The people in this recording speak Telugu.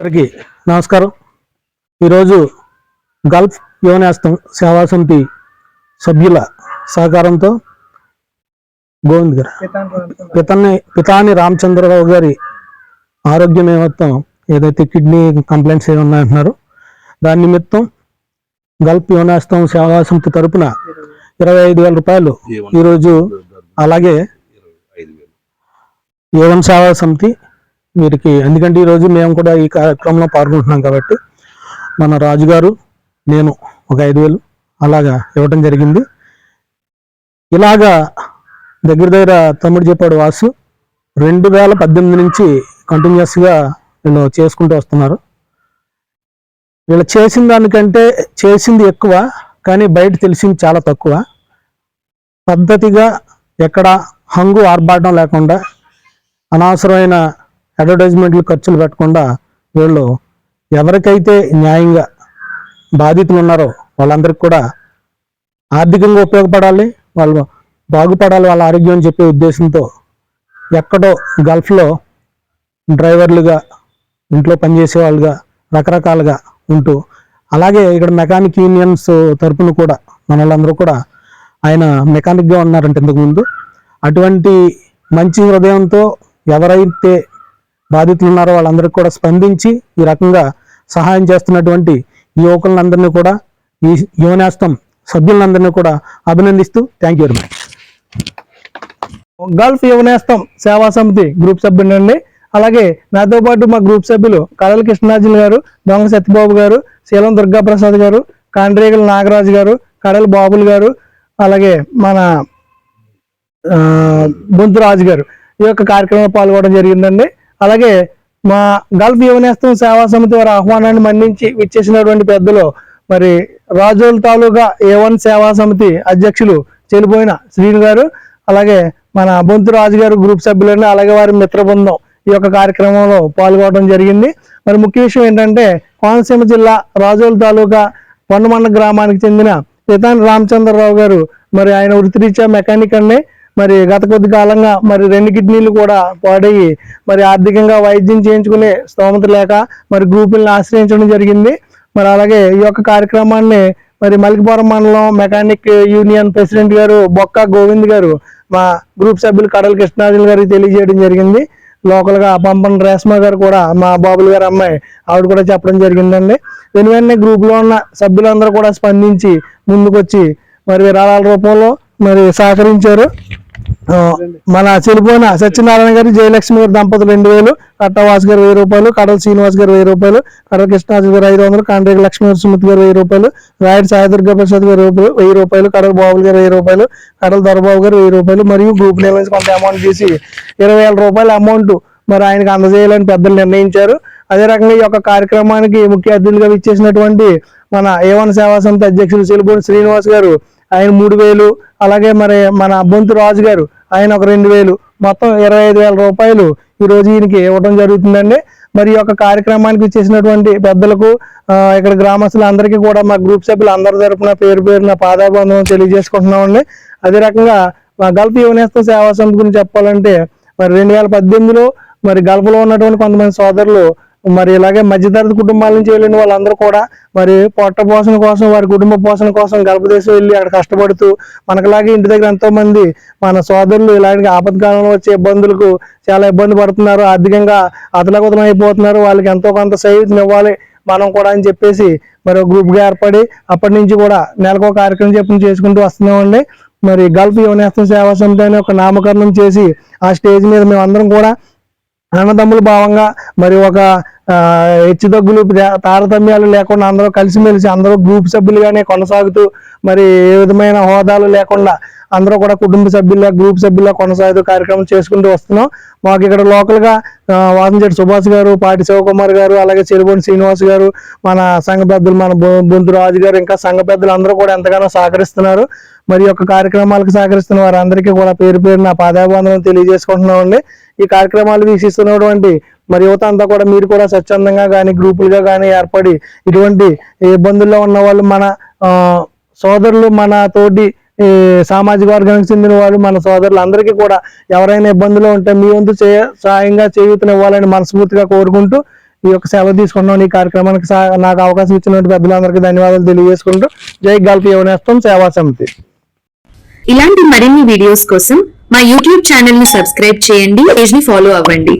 అందరికీ నమస్కారం. ఈరోజు గల్ఫ్ యువనేస్తం సేవా సమితి సభ్యుల సహకారంతో గోవింద్ గారు పితాని రామచంద్రరావు గారి ఆరోగ్య నిమిత్తం ఏదైతే కిడ్నీ కంప్లైంట్స్ ఏమి ఉన్నాయంటున్నారు, దాని నిమిత్తం గల్ఫ్ యువనేస్తం సేవా సమితి తరపున 25,000 రూపాయలు ఈరోజు, అలాగే ఏవన్ సేవా సమితి వీరికి, ఎందుకంటే ఈరోజు మేము కూడా ఈ కార్యక్రమంలో పాల్గొంటున్నాం కాబట్టి మన రాజుగారు నేను ఒక 5,000 అలాగా ఇవ్వటం జరిగింది. ఇలాగా దగ్గర తమ్ముడు చెప్పాడు వాసు 2018 నుంచి కంటిన్యూస్గా వీళ్ళు చేసుకుంటూ వస్తున్నారు. వీళ్ళు చేసిన దానికంటే చేసింది ఎక్కువ, కానీ బయట తెలిసింది చాలా తక్కువ. పద్ధతిగా ఎక్కడ హంగు ఆర్భాటం లేకుండా అనవసరమైన అడ్వర్టైజ్మెంట్లు ఖర్చులు పెట్టకుండా వీళ్ళు ఎవరికైతే న్యాయంగా బాధితులు ఉన్నారో వాళ్ళందరికీ కూడా ఆర్థికంగా ఉపయోగపడాలి, వాళ్ళు బాగుపడాలి, వాళ్ళ ఆరోగ్యం అని చెప్పే ఉద్దేశంతో ఎక్కడో గల్ఫ్లో డ్రైవర్లుగా, ఇంట్లో పనిచేసే వాళ్ళుగా రకరకాలుగా ఉంటూ, అలాగే ఇక్కడ మెకానిక్ యూనియన్స్ తరపున కూడా మన వాళ్ళందరూ కూడా ఆయన మెకానిక్గా ఉన్నారంటే ఇంతకుముందు. అటువంటి మంచి హృదయంతో ఎవరైతే బాధితులు ఉన్నారో వాళ్ళందరికీ కూడా స్పందించి ఈ రకంగా సహాయం చేస్తున్నటువంటి యువకులందరినీ కూడా, ఈ యువనేస్తం సభ్యులందరినీ కూడా అభినందిస్తూ thank you very much. Gulf Yuvanestham సేవా సమితి గ్రూప్ సభ్యులండి. అలాగే నాతో పాటు మా గ్రూప్ సభ్యులు కడల కృష్ణార్జున గారు, దొంగ సత్యబాబు గారు, శీలం దుర్గాప్రసాద్ గారు, కాండ్రేగల నాగరాజు గారు, కడల బాబులు గారు, అలాగే మన బొంతురాజు గారు ఈ యొక్క కార్యక్రమంలో పాల్గొనడం జరిగిందండి. అలాగే మా గల్ఫ్ యువనేస్తం సేవా సమితి వారి ఆహ్వానాన్ని మన్నించి విచ్చేసినటువంటి పెద్దలు మరి రాజోల్ తాలూకా A1 సేవా సమితి అధ్యక్షులు చెలిపోయిన శ్రీను గారు, అలాగే మన బొంతురాజు గారు గ్రూప్ సభ్యులని, అలాగే వారి మిత్ర బృందం ఈ యొక్క కార్యక్రమంలో పాల్గొనడం జరిగింది. మరి ముఖ్య విషయం ఏంటంటే కోనసీమ జిల్లా రాజోల్ తాలూకా పొన్నమండ గ్రామానికి చెందిన పితాని రామచంద్రరావు గారు, మరి ఆయన వృత్తిరీత్యా మెకానిక్ అండి. మరి గత కొద్ది కాలంగా మరి 2 కిడ్నీలు కూడా పాడయ్యి మరి ఆర్థికంగా వైద్యం చేయించుకునే స్తోమత లేక మరి గ్రూపులను ఆశ్రయించడం జరిగింది. మరి అలాగే ఈ యొక్క కార్యక్రమాన్ని మరి మలికిపురం మండలం మెకానిక్ యూనియన్ ప్రెసిడెంట్ గారు బొక్క గోవింద్ గారు మా గ్రూప్ సభ్యులు కడల కృష్ణార్జున గారికి తెలియజేయడం జరిగింది. లోకల్గా పంపన్ రేష్మ గారు కూడా మా బాబులు గారు అమ్మాయి ఆవిడ కూడా చెప్పడం జరిగిందండి. వెంటనే గ్రూప్లో ఉన్న సభ్యులందరూ కూడా స్పందించి ముందుకొచ్చి మరి విరాళాల రూపంలో మరి సహకరించారు. మన చెలిపోయిన సత్యనారాయణ గారు, జయలక్ష్మి గారు దంపతులు 2,000, కట్టవాసు గారు 1,000 రూపాయలు, కడల శ్రీనివాస్ గారు 1,000 రూపాయలు, కడల కృష్ణాజు గారు 500, కాండ్రేగ లక్ష్మీ సుమతి గారు 1,000 రూపాయలు, రాయుడు సాయి దుర్గాప్రసాద్ గారు 1,000 రూపాయలు, కడల బాబులు గారు 1,000 రూపాయలు, కడల దొరబాబు గారు 1,000 రూపాయలు, మరియు గ్రూప్ నుంచి కొంత అమౌంట్ తీసి 20,000 రూపాయల అమౌంట్ మరి ఆయనకు అందజేయాలని పెద్దలు నిర్ణయించారు. అదే రకంగా ఈ యొక్క కార్యక్రమానికి ముఖ్య అతిథులుగా విచ్చేసినటువంటి మన A1 సేవా సమితి అధ్యక్షులు చెలిపోయిన శ్రీనివాస్ గారు ఆయన 3,000, అలాగే మరి మన బొంతు రాజు గారు ఆయన ఒక 2,000, మొత్తం 25,000 రూపాయలు ఈరోజు ఈయనకి ఇవ్వడం జరుగుతుందండి. మరి ఈ యొక్క కార్యక్రమానికి వచ్చేసినటువంటి పెద్దలకు, ఇక్కడ గ్రామస్తులు అందరికీ కూడా మా గ్రూప్ సభ్యులు అందరి తరపున పేరు పేరున పాదాబంధం తెలియజేసుకుంటున్నామండి. అదే రకంగా మా గల్ఫ్ యువనేస్తం సేవా సమితి గురించి చెప్పాలంటే మరి 2018లో మరి గల్ఫ్లో ఉన్నటువంటి కొంతమంది సోదరులు మరి ఇలాగే మధ్యతరగతి కుటుంబాల నుంచి వెళ్ళిన వాళ్ళందరూ కూడా మరి పొట్ట పోషణ కోసం, వారి కుటుంబ పోషణ కోసం గల్ఫ్ దేశం వెళ్ళి అక్కడ కష్టపడుతూ మనకులాగే ఇంటి దగ్గర ఎంతో మంది మన సోదరులు ఇలాంటి ఆపత్కాలంలో వచ్చే ఇబ్బందులకు చాలా ఇబ్బంది పడుతున్నారు, ఆర్థికంగా అతలకుతలం అయిపోతున్నారు, వాళ్ళకి ఎంతో కొంత సహాయం ఇవ్వాలి మనం కూడా అని చెప్పేసి మరి గ్రూప్గా ఏర్పడి అప్పటి నుంచి కూడా నెలకో కార్యక్రమం చేసుకుంటూ వస్తున్నామండి. మరి గల్ఫ్ యువనేస్తం సేవా సమితి అని ఒక నామకరణం చేసి ఆ స్టేజ్ మీద మేమందరం కూడా అన్నదమ్ముల భావంగా మరి ఒక హెచ్చుతగ్గులు తారతమ్యాలు లేకుండా అందరూ కలిసిమెలిసి అందరూ గ్రూప్ సభ్యులుగానే కొనసాగుతూ మరి ఏ విధమైన హోదాలు లేకుండా అందరూ కూడా కుటుంబ సభ్యులుగా, గ్రూప్ సభ్యులుగా కొనసాగుతూ కార్యక్రమం చేసుకుంటూ వస్తున్నాం. మాకు ఇక్కడ లోకల్గా వాసంచెట్టి సుభాష్ గారు, పాటి శివకుమార్ గారు, అలాగే చెలిపోయిన శ్రీనివాస్ గారు, మన సంఘ పెద్దలు మన బొంతు రాజు గారు, ఇంకా సంఘ పెద్దలు అందరూ కూడా ఎంతగానో సహకరిస్తున్నారు. మరి యొక్క కార్యక్రమాలకు సహకరిస్తున్న వారందరికీ కూడా పేరు పేరున పాదాభివందనం తెలియజేసుకుంటున్నామండి. ఈ కార్యక్రమాలు వీక్షిస్తున్నటువంటి మరి యువత అంతా కూడా మీరు కూడా స్వచ్ఛందంగా కానీ గ్రూపులుగా కానీ ఏర్పడి ఇటువంటి ఇబ్బందుల్లో ఉన్న వాళ్ళు, మన సోదరులు, మన తోటి సామాజిక వర్గానికి చెందిన వాళ్ళు, మన సోదరులు అందరికీ కూడా ఎవరైనా ఇబ్బందులు ఉంటే మీ వంతు సాయంగా చేయూతనివ్వాలని మనస్ఫూర్తిగా కోరుకుంటూ ఈ యొక్క సెలవు తీసుకున్నాం. ఈ కార్యక్రమానికి నాకు అవకాశం ఇచ్చినటువంటి పెద్దలందరికీ ధన్యవాదాలు తెలియజేసుకుంటూ జై గల్ఫ్ యువనేస్తం సేవా సమితి. ఇలాంటి మరిన్ని వీడియోస్ కోసం మా యూట్యూబ్ ఛానల్ ని సబ్స్క్రైబ్ చేయండి, పేజ్ ని ఫాలో అవ్వండి.